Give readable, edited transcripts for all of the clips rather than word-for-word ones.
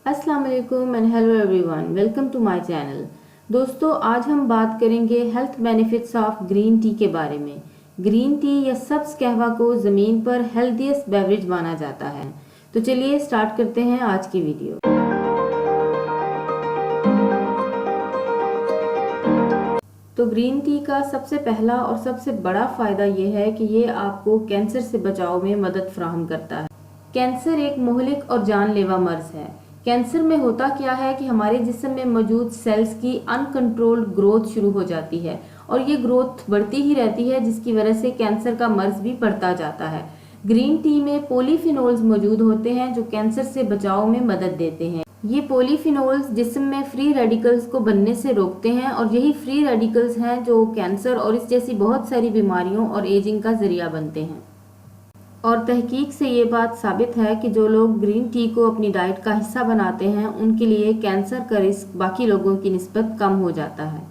अस्सलाम वालेकुम and hello everyone, welcome to my channel. दोस्तों, आज हम बात करेंगे health benefits of green tea के बारे में। ग्रीन टी या सब्ज कहवा को ज़मीन पर हेल्दीएस्ट बेवरेज माना जाता है। तो चलिए स्टार्ट करते हैं आज की वीडियो। तो ग्रीन टी का सबसे पहला और सबसे बड़ा फ़ायदा ये है कि ये आपको कैंसर से बचाव में मदद फराहम करता है। कैंसर एक मोहलिक और जानलेवा मर्ज है। कैंसर में होता क्या है कि हमारे जिस्म में मौजूद सेल्स की अनकंट्रोल्ड ग्रोथ शुरू हो जाती है और ये ग्रोथ बढ़ती ही रहती है, जिसकी वजह से कैंसर का मर्ज भी बढ़ता जाता है। ग्रीन टी में पॉलीफिनोल्स मौजूद होते हैं जो कैंसर से बचाव में मदद देते हैं। ये पॉलीफिनोल्स जिस्म में फ्री रेडिकल्स को बनने से रोकते हैं और यही फ्री रेडिकल्स हैं जो कैंसर और इस जैसी बहुत सारी बीमारियों और एजिंग का जरिया बनते हैं। और तहकीक से ये बात साबित है कि जो लोग ग्रीन टी को अपनी डाइट का हिस्सा बनाते हैं उनके लिए कैंसर का रिस्क बाकी लोगों की निस्बत कम हो जाता है।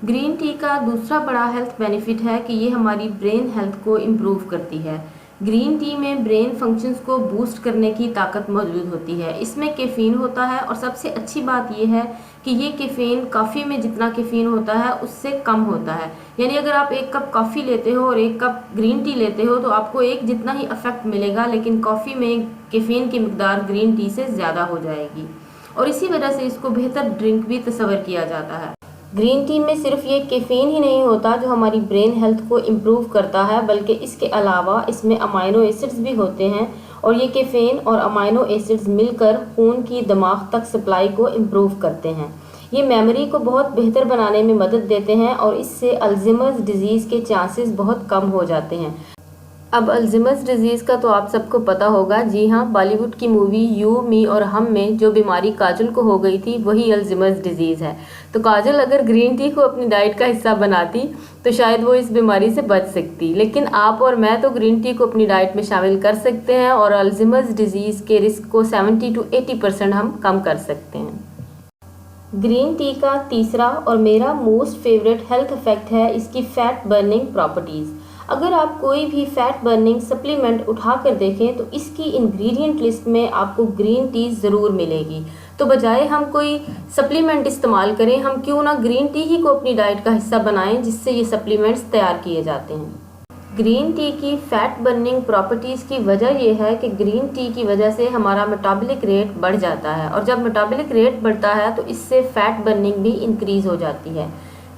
ग्रीन टी का दूसरा बड़ा हेल्थ बेनिफिट है कि ये हमारी ब्रेन हेल्थ को इम्प्रूव करती है। ग्रीन टी में ब्रेन फंक्शंस को बूस्ट करने की ताकत मौजूद होती है। इसमें कैफीन होता है और सबसे अच्छी बात यह है कि ये कैफीन कॉफ़ी में जितना कैफीन होता है उससे कम होता है। यानी अगर आप एक कप कॉफ़ी लेते हो और एक कप ग्रीन टी लेते हो तो आपको एक जितना ही इफेक्ट मिलेगा, लेकिन कॉफ़ी में कैफीन की मिकदार ग्रीन टी से ज़्यादा हो जाएगी और इसी वजह से इसको बेहतर ड्रिंक भी तस्वर किया जाता है। ग्रीन टी में सिर्फ ये कैफीन ही नहीं होता जो हमारी ब्रेन हेल्थ को इम्प्रूव करता है, बल्कि इसके अलावा इसमें अमाइनो एसिड्स भी होते हैं और ये कैफीन और अमाइनो एसिड्स मिलकर खून की दिमाग तक सप्लाई को इम्प्रूव करते हैं। ये मेमोरी को बहुत बेहतर बनाने में मदद देते हैं और इससे अल्ज़ाइमर्स डिजीज़ के चांसेस बहुत कम हो जाते हैं। अब अल्ज़ाइमर्स डिजीज़ का तो आप सबको पता होगा। जी हाँ, बॉलीवुड की मूवी यू मी और हम में जो बीमारी काजल को हो गई थी वही अल्ज़ाइमर्स डिजीज़ है। तो काजल अगर ग्रीन टी को अपनी डाइट का हिस्सा बनाती तो शायद वो इस बीमारी से बच सकती, लेकिन आप और मैं तो ग्रीन टी को अपनी डाइट में शामिल कर सकते हैं और अल्ज़ाइमर्स डिजीज़ के रिस्क को 70 to 80% हम कम कर सकते हैं। ग्रीन टी का तीसरा और मेरा मोस्ट फेवरेट हेल्थ इफेक्ट है इसकी फैट बर्निंग प्रॉपर्टीज़। अगर आप कोई भी फैट बर्निंग सप्लीमेंट उठा कर देखें तो इसकी इंग्रेडिएंट लिस्ट में आपको ग्रीन टी ज़रूर मिलेगी। तो बजाय हम कोई सप्लीमेंट इस्तेमाल करें, हम क्यों ना ग्रीन टी ही को अपनी डाइट का हिस्सा बनाएं जिससे ये सप्लीमेंट्स तैयार किए जाते हैं। ग्रीन टी की फैट बर्निंग प्रॉपर्टीज़ की वजह यह है कि ग्रीन टी की वजह से हमारा मेटाबॉलिक रेट बढ़ जाता है और जब मेटाबॉलिक रेट बढ़ता है तो इससे फैट बर्निंग भी इंक्रीज़ हो जाती है।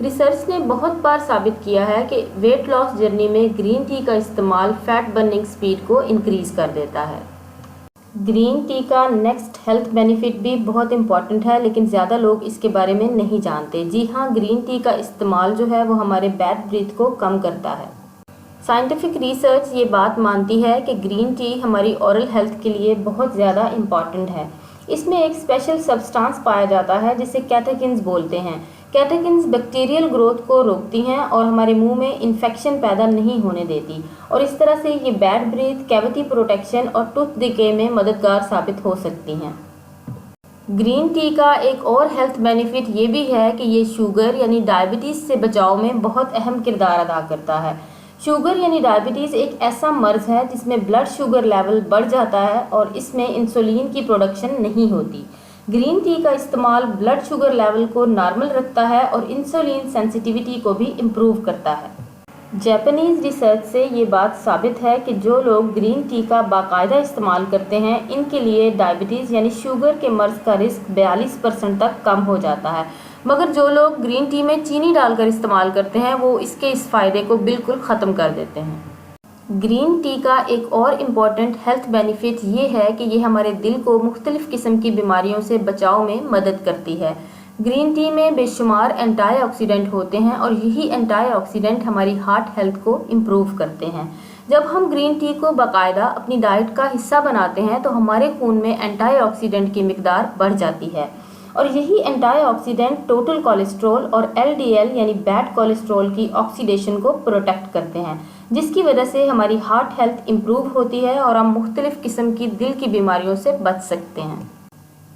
रिसर्च ने बहुत बार साबित किया है कि वेट लॉस जर्नी में ग्रीन टी का इस्तेमाल फैट बर्निंग स्पीड को इंक्रीज़ कर देता है। ग्रीन टी का नेक्स्ट हेल्थ बेनिफिट भी बहुत इंपॉर्टेंट है, लेकिन ज़्यादा लोग इसके बारे में नहीं जानते। जी हाँ, ग्रीन टी का इस्तेमाल जो है वो हमारे बैड ब्रीथ को कम करता है। साइंटिफिक रिसर्च ये बात मानती है कि ग्रीन टी हमारी ओरल हेल्थ के लिए बहुत ज़्यादा इम्पॉर्टेंट है। इसमें एक स्पेशल सब्सटेंस पाया जाता है जिसे कैटेकिन्स बोलते हैं। कैटेकिन्स बैक्टीरियल ग्रोथ को रोकती हैं और हमारे मुंह में इन्फेक्शन पैदा नहीं होने देती और इस तरह से ये बैड ब्रीथ, कैविटी प्रोटेक्शन और टूथ डिके में मददगार साबित हो सकती हैं। ग्रीन टी का एक और हेल्थ बेनिफिट ये भी है कि ये शुगर यानी डायबिटीज़ से बचाव में बहुत अहम किरदार अदा करता है। शुगर यानी डायबिटीज़ एक ऐसा मर्ज है जिसमें ब्लड शुगर लेवल बढ़ जाता है और इसमें इंसुलिन की प्रोडक्शन नहीं होती। ग्रीन टी का इस्तेमाल ब्लड शुगर लेवल को नॉर्मल रखता है और इंसुलिन सेंसिटिविटी को भी इम्प्रूव करता है। जापानीज़ रिसर्च से ये बात साबित है कि जो लोग ग्रीन टी का बाकायदा इस्तेमाल करते हैं इनके लिए डायबिटीज़ यानी शुगर के मर्ज का रिस्क 42% तक कम हो जाता है, मगर जो लोग ग्रीन टी में चीनी डालकर इस्तेमाल करते हैं वो इसके इस फ़ायदे को बिल्कुल ख़त्म कर देते हैं। ग्रीन टी का एक और इम्पॉर्टेंट हेल्थ बेनिफिट ये है कि ये हमारे दिल को मुख्तलिफ़ किस्म की बीमारियों से बचाव में मदद करती है। ग्रीन टी में बेशुमार एंटीऑक्सीडेंट होते हैं और यही एंटीऑक्सीडेंट हमारी हार्ट हेल्थ को इम्प्रूव करते हैं। जब हम ग्रीन टी को बाकायदा अपनी डाइट का हिस्सा बनाते हैं तो हमारे खून में एंटीऑक्सीडेंट की मिकदार बढ़ जाती है और यही एंटीऑक्सीडेंट टोटल कोलेस्ट्रॉल और LDL यानी बैड कोलेस्ट्रॉल की ऑक्सीडेशन को प्रोटेक्ट करते हैं, जिसकी वजह से हमारी हार्ट हेल्थ इम्प्रूव होती है और हम मुख्तलिफ़ किस्म की दिल की बीमारियों से बच सकते हैं।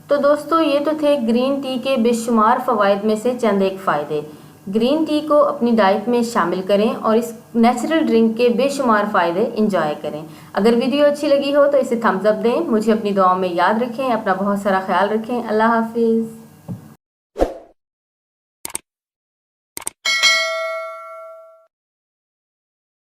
तो दोस्तों, ये तो थे ग्रीन टी के बेशुमार फ़वाइद में से चंद एक फ़ायदे। ग्रीन टी को अपनी डाइट में शामिल करें और इस नेचुरल ड्रिंक के बेशुमार फ़ायदे इंजॉय करें। अगर वीडियो अच्छी लगी हो तो इसे थम्स अप दें। मुझे अपनी दुआओं में याद रखें। अपना बहुत सारा ख्याल रखें। अल्लाह हाफिज़।